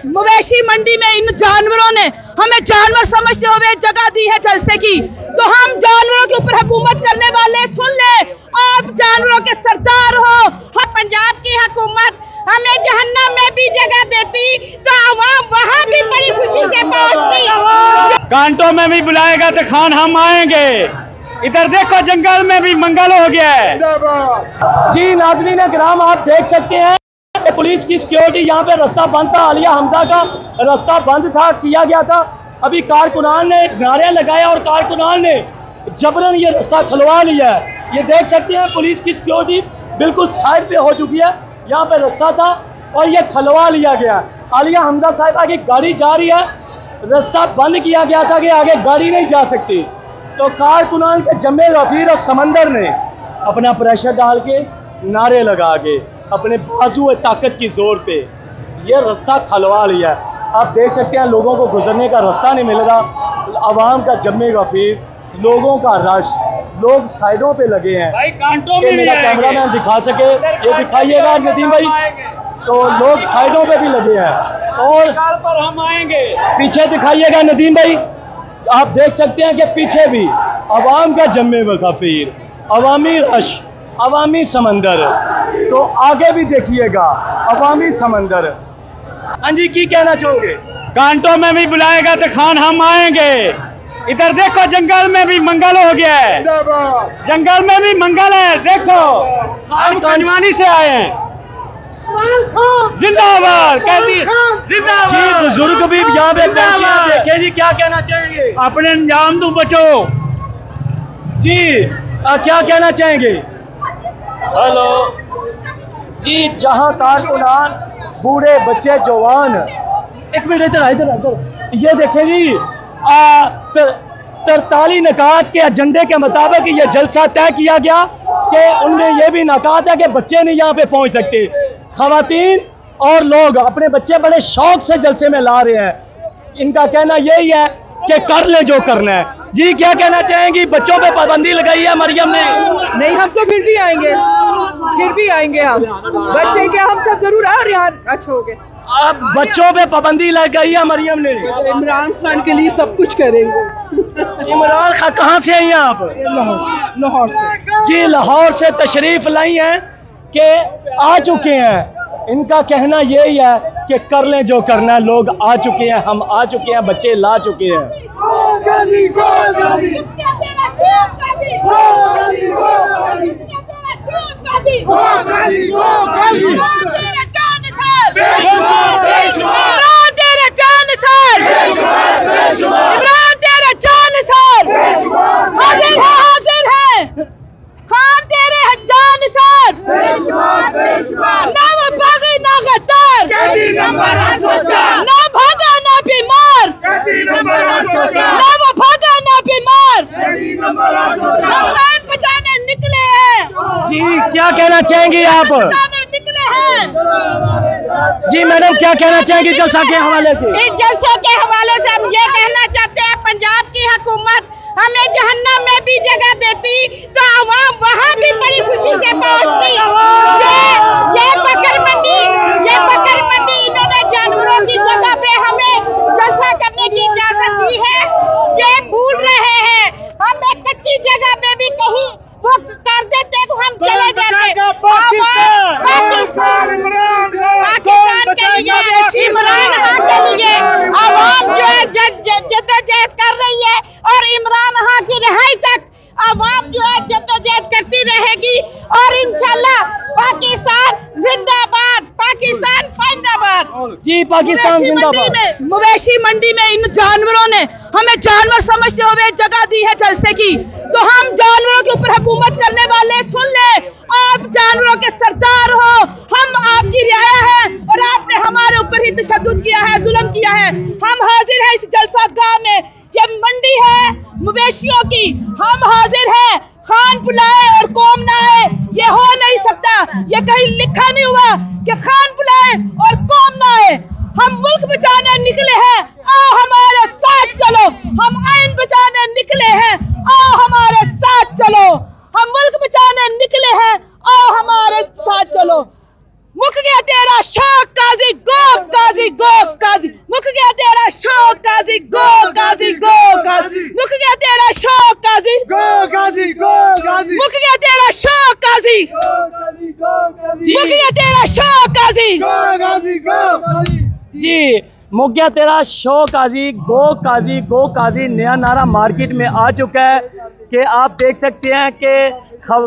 मवेशी मंडी में इन जानवरों ने हमें जानवर समझते हुए जगह दी है जलसे की, तो हम जानवरों के ऊपर हुकूमत करने वाले सुन ले, आप जानवरों के सरदार हो। हम पंजाब की हुकूमत हमें जहन्नम में भी जगह देती तो आवाम वहाँ भी बड़ी खुशी से पहुँचती। कांटों में भी बुलाएगा तो खान हम आएंगे। इधर देखो जंगल में भी मंगल हो गया है। जी नाज़रीन किराम, आप देख सकते हैं पुलिस की सिक्योरिटी यहाँ पे रास्ता बंद था, आलिया हमजा का रास्ता बंद था, किया गया था। अभी कारकुनान ने नारे लगाए और कारकुनान ने जबरन ये रास्ता खुलवा लिया है। ये देख सकते हैं पुलिस की सिक्योरिटी बिल्कुल साइड पे हो चुकी है। यहाँ पे रास्ता था और ये खुलवा लिया गया। आलिया हमजा साहिबा की गाड़ी जा रही है, रास्ता बंद किया गया था कि आगे गाड़ी नहीं जा सकती, तो कारकुनान के जम्मे गफीर और समंदर ने अपना प्रेशर डाल के नारे लगा के अपने बाजू ताकत की जोर पे ये रास्ता खलवा लिया है। आप देख सकते हैं लोगों को गुजरने का रास्ता नहीं मिल रहा, आवाम का जम्मे गफीर, लोगों का रश, लोग साइडों पे लगे हैं। भाई कांटों में मेरा कैमरा मैन दिखा सके, ये दिखाइएगा नदीम भाई, तो लोग साइडों पे भी लगे हैं। और पर हम आएंगे, पीछे दिखाइएगा नदीम भाई, आप देख सकते हैं कि पीछे भी आवाम का जम्मे गफीर, अवामी रश, अवामी समंदर, तो आगे भी देखिएगा अवामी समंदर। हाँ जी, की कहना चाहोगे? कांटों में भी बुलाएगा तो खान हम आएंगे। इधर देखो जंगल में भी मंगल हो गया है। जंगल में भी मंगल है, देखो हम कंजवानी से आए हैं। जिंदाबाद कहती जिंदाबाद। जी बुजुर्ग भी यहाँ पे पहुंचे हैं, देखे जी क्या कहना चाहेंगे? अपने अंजाम तो बचो जी क्या कहना चाहेंगे? हेलो जी, जहाँ कारकुनान, बूढ़े बच्चे जवान, एक मिनट इधर ये देखें जी, 43 नकात के एजेंडे के मुताबिक ये जलसा तय किया गया कि उनमें ये भी नकात है कि बच्चे नहीं यहाँ पे पहुँच सकते। खवातीन और लोग अपने बच्चे बड़े शौक से जलसे में ला रहे हैं। इनका कहना यही है कि कर ले जो करना है। जी क्या कहना चाहेंगी? बच्चों पे पाबंदी लगाई है मरियम ने। नहीं, हम तो फिर भी आएंगे हम बच्चे क्या, हम सब जरूर आ रहे हैं। अच्छा हो गया, अब बच्चों पे पाबंदी लगाई है मरियम ने। इमरान खान के लिए सब कुछ करेंगे। इमरान खान कहाँ से आई हैं आप? लाहौर से। जी लाहौर से तशरीफ लाई हैं कि आ चुके हैं। इनका कहना यही है कि कर लें जो करना है। लोग आ चुके हैं, हम आ चुके हैं, बच्चे ला चुके हैं। खान तेरे जान सर, ना वो भागे ना गद्दार, ना भागा ना बीमार, ना वो भागा ना बीमार, हम जान बचाने निकले हैं। जी क्या कहना चाहेंगी आप? निकले हैं। जी मैडम क्या कहना चाहेंगी जलसा के हवाले से? इस जलसे के हवाले से हम ये कहना चाहते हैं, पंजाब की हुकूमत हमें जहन्नम में भी जगह देती तो आवाम वहाँ भी बड़ी खुशी से पहुँचती। ये बकर मंडी इन्होंने जानवरों की जगह पे हमें जलसा करने की इजाजत दी है। ये भूल रहे हैं, हम एक कच्ची जगह पे भी कहीं वो कर देते तो हम चले जाते। पाकिस्तान के लिए, इमरान खान के लिए आवाम जो है जद्दोजहद कर रही है और इमरान खान की रिहाई तक आवाम जो है जद्दोजहद करती रहेगी। और इंशाल्लाह पाकिस्तान जिंदाबाद, पाकिस्तान जिंदाबाद। जी पाकिस्तान जिंदाबाद। मवेशी मंडी में इन जानवरों ने हमें जानवर समझते हुए जगह दी है जलसे की, तो हम जानवरों के ऊपर हुकूमत करने वाले सुन ले, आप जानवरों के सरदार हो। हम आपकी रियाया है और आपने हमारे ऊपर ही तशद्दुद किया है, जुल्म किया है। हम हाजिर हैं इस जलसा गाह में, ये मंडी है मवेशियों की, हम हाजिर हैं। खान बुलाए और कौम ना आए, ये हो नहीं सकता। ये कहीं लिखा नहीं हुआ कि खान बुलाए और कौम ना आए। हम मुल्क बचाने निकले हैं, आओ हमारे साथ चलो। हम आइन बचाने निकले हैं, आओ हमारे साथ चलो। हम मुल्क बचाने निकले हैं, आओ हमारे साथ चलो। मुक गया तेरा शौक काजी, गो काजी, गो काजी। गो गाजी गो गाजी, मुक गया तेरा शौक गाजी, गो गाजी गो गाजी, मुक गया तेरा शौक गाजी, मुक गया तेरा शौक गाजी। गो गाजी गो गाजी। जी, मुक गया तेरा शो काजी गो काजी नया नारा मार्केट में आ चुका है कि आप देख सकते हैं कि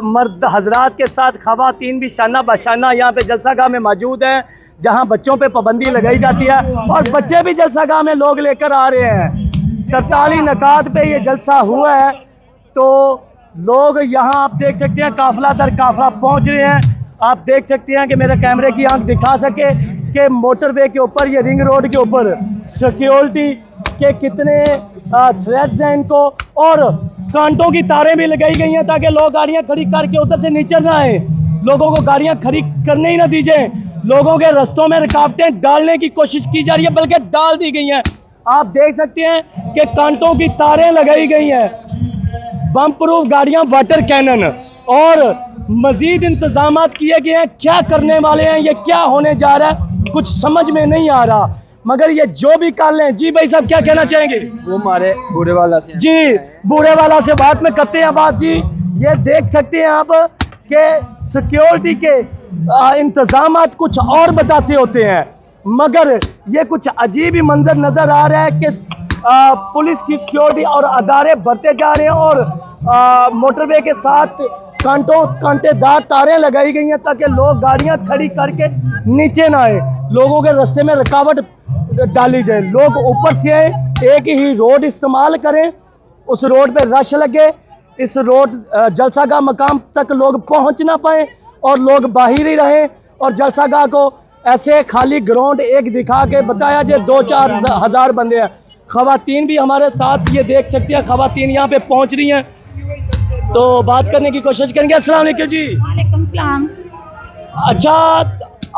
मर्द हजरात के साथ खवातीन भी शाना बशाना यहाँ पे जलसागाह में मौजूद हैं, जहाँ बच्चों पे पाबंदी लगाई जाती है और बच्चे भी जलसागाह में लोग लेकर आ रहे हैं। तरताली नकात पे ये जलसा हुआ है तो लोग यहाँ आप देख सकते हैं काफिला दर काफिला पहुँच रहे हैं। आप देख सकते हैं कि मेरे कैमरे की आंख दिखा सके कि मोटरवे के ऊपर, ये रिंग रोड के ऊपर सिक्योरिटी के कितने थ्रेड्स हैं इनको, और कांटों की तारें भी लगाई गई हैं ताकि लोग गाड़ियां खड़ी करके उधर से नीचे ना आए, लोगों को गाड़ियां खड़ी करने ही ना दीजिए, लोगों के रास्तों में रुकावटें डालने की कोशिश की जा रही है बल्कि डाल दी गई हैं। आप देख सकते हैं कि कांटों की तारें लगाई गई हैं, बम प्रूफ गाड़ियां, वाटर कैनन और मजीद इंतजाम किए गए हैं। क्या करने वाले हैं, ये क्या होने जा रहा है कुछ समझ में नहीं आ रहा, मगर ये जो भी कर लें। जी भाई साहब क्या कहना चाहेंगे? वो हमारे बूढ़े वाला से जी, बूढ़े वाला से बात में करते हैं बात। जी, ये देख सकते हैं आप कि सिक्योरिटी के इंतजाम कुछ और बताते होते हैं, मगर ये कुछ अजीब ही मंजर नज़र आ रहा है कि पुलिस की सिक्योरिटी और अदारे बढ़ते जा रहे हैं और मोटरवे के साथ कांटेदार तारें लगाई गई हैं ताकि लोग गाड़ियां खड़ी करके नीचे ना आए, लोगों के रास्ते में रुकावट डाली जाए, लोग ऊपर से आए, एक ही रोड इस्तेमाल करें, उस रोड पे रश लगे, इस रोड जलसागाह मकाम तक लोग पहुंच ना पाए और लोग बाहर ही रहें और जलसागाह को ऐसे खाली ग्राउंड एक दिखा के बताया जाए 2-4 हज़ार बंदे हैं। खवातीन भी हमारे साथ, ये देख सकते हैं खवातीन यहाँ पे पहुँच रही हैं तो बात करने की कोशिश करेंगे। अस्सलाम वालेकुम जी। वालेकुम सलाम। अच्छा,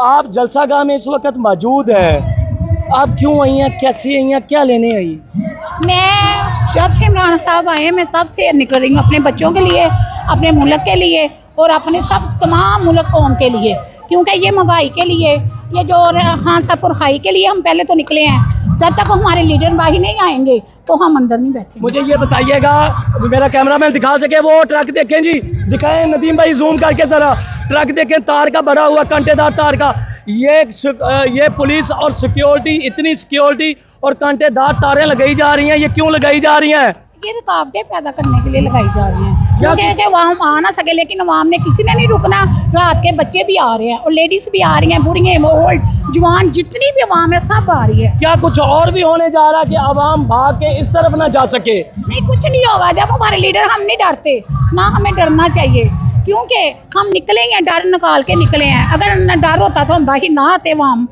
आप जलसागाह में इस वक्त मौजूद हैं, आप क्यों आई हैं, कैसे आई हैं, क्या लेने आई? मैं जब से इमरान साहब आए मैं तब से निकल रही हूँ अपने बच्चों के लिए, अपने मुल्क के लिए और अपने सब तमाम मुल्क कौम के लिए, क्योंकि ये महंगाई के लिए, ये जो खान साहब हाई के लिए हम पहले तो निकले हैं। जब तक हमारे लीडर भाई नहीं आएंगे तो हम अंदर नहीं बैठे। मुझे ये बताइएगा, मेरा कैमरामैन दिखा सके वो ट्रक देखें जी, दिखाएं नदीम भाई जूम करके जरा, ट्रक देखें तार का भरा हुआ, कांटेदार तार का। ये पुलिस और सिक्योरिटी, इतनी सिक्योरिटी और कांटेदार तारें लगाई जा रही हैं, ये क्यों लगाई जा रही हैं? ये रुकावटें पैदा करने के लिए लगाई जा रही हैं क्योंकि वहाँ आ ना सके, लेकिन अवाम ने किसी ने नहीं रुकना। रात के बच्चे भी आ रहे हैं और लेडीज भी आ रही हैं, बूढ़ियाँ, ओल्ड, जवान, जितनी भी अवाम है सब आ रही है। क्या कुछ और भी होने जा रहा है कि अवाम भाग के इस तरफ ना जा सके? नहीं, कुछ नहीं होगा। जब हमारे लीडर, हम नहीं डरते, ना हमें डरना चाहिए क्योंकि हम निकले हैं, डर निकाल के निकले हैं। अगर न डर होता तो हम बाहर ना आते वहाँ।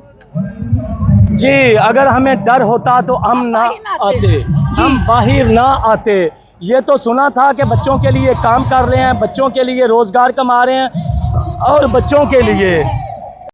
जी, अगर हमें डर होता तो हम ना आते, हम बाहर ना आते। ये तो सुना था कि बच्चों के लिए काम कर रहे हैं, बच्चों के लिए रोजगार कमा रहे हैं और बच्चों के लिए